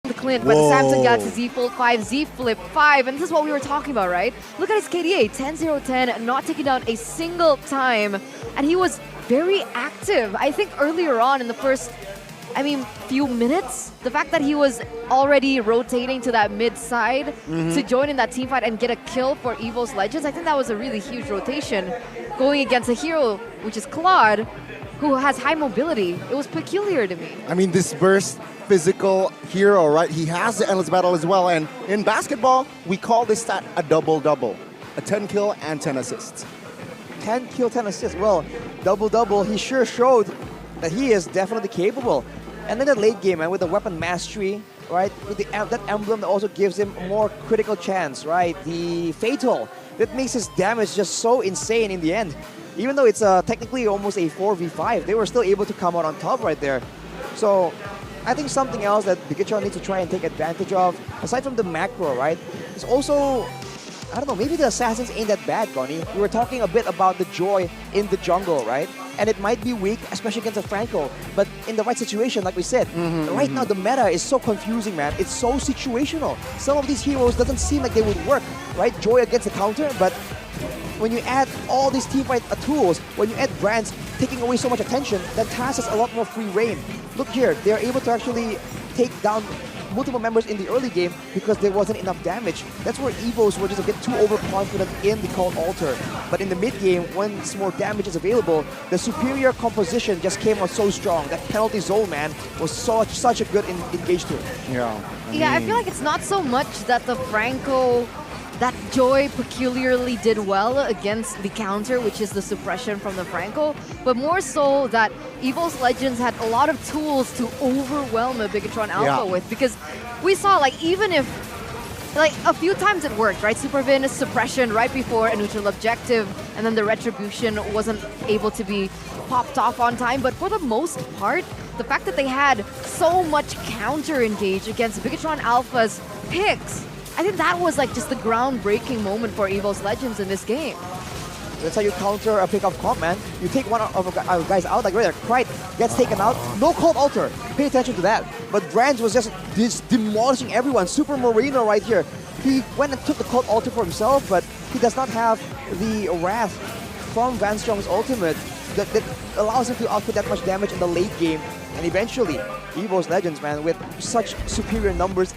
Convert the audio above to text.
the Clint, but the Samsung Galaxy Z Fold 5, Z Flip 5, and this is what we were talking about, right? Look at his KDA, 10-0-10, not taking down a single time, and he was very active. I think earlier on in the first, few minutes, the fact that he was already rotating to that mid side to join in that team fight and get a kill for Evos Legends, I think that was a really huge rotation going against a hero, which is Claude, who has high mobility. It was peculiar to me. I mean, this burst physical hero, right? He has the endless battle as well, and in basketball, we call this stat a double-double. A 10 kill and 10 assists. 10 kill, 10 assists. Well, double-double, he sure showed that he is definitely capable. And then the late game, and with the weapon mastery, right? With that emblem that also gives him a more critical chance, right? The fatal, that makes his damage just so insane in the end. Even though it's technically almost a 4v5, they were still able to come out on top right there. So I think something else that Btr needs to try and take advantage of, aside from the macro, right, is also, I don't know, maybe the assassins ain't that bad, Connie. We were talking a bit about the joy in the jungle, right? And it might be weak, especially against a Franco, but in the right situation, like we said, right now the meta is so confusing, man. It's so situational. Some of these heroes doesn't seem like they would work, right? Joy against the counter, but when you add all these teamfight tools, when you add brands taking away so much attention, that TAS has a lot more free reign. Look here, they are able to actually take down multiple members in the early game because there wasn't enough damage. That's where Evos were just a bit too overconfident in the Cult Altar. But in the mid game, once more damage is available, the superior composition just came out so strong. That penalty zone, man, was such a good engage tool. Yeah. I feel like it's not so much that the Franco, that Joy peculiarly did well against the counter, which is the suppression from the Franco, but more so that Evos Legends had a lot of tools to overwhelm a Btr Alpha with, because we saw, like, even if, like, a few times it worked, right? Supervin suppression right before a neutral objective, and then the retribution wasn't able to be popped off on time, but for the most part, the fact that they had so much counter engage against Btr Alpha's picks, I think that was like just the groundbreaking moment for Evos Legends in this game. That's how you counter a pick-off comp, man. You take one of our guys out, like right there, Krite gets taken out, no Cold Altar. Pay attention to that. But Brands was just demolishing everyone. Super Marino right here. He went and took the Cold Altar for himself, but he does not have the Wrath from Van Strong's ultimate that allows him to output that much damage in the late game. And eventually, Evos Legends, man, with such superior numbers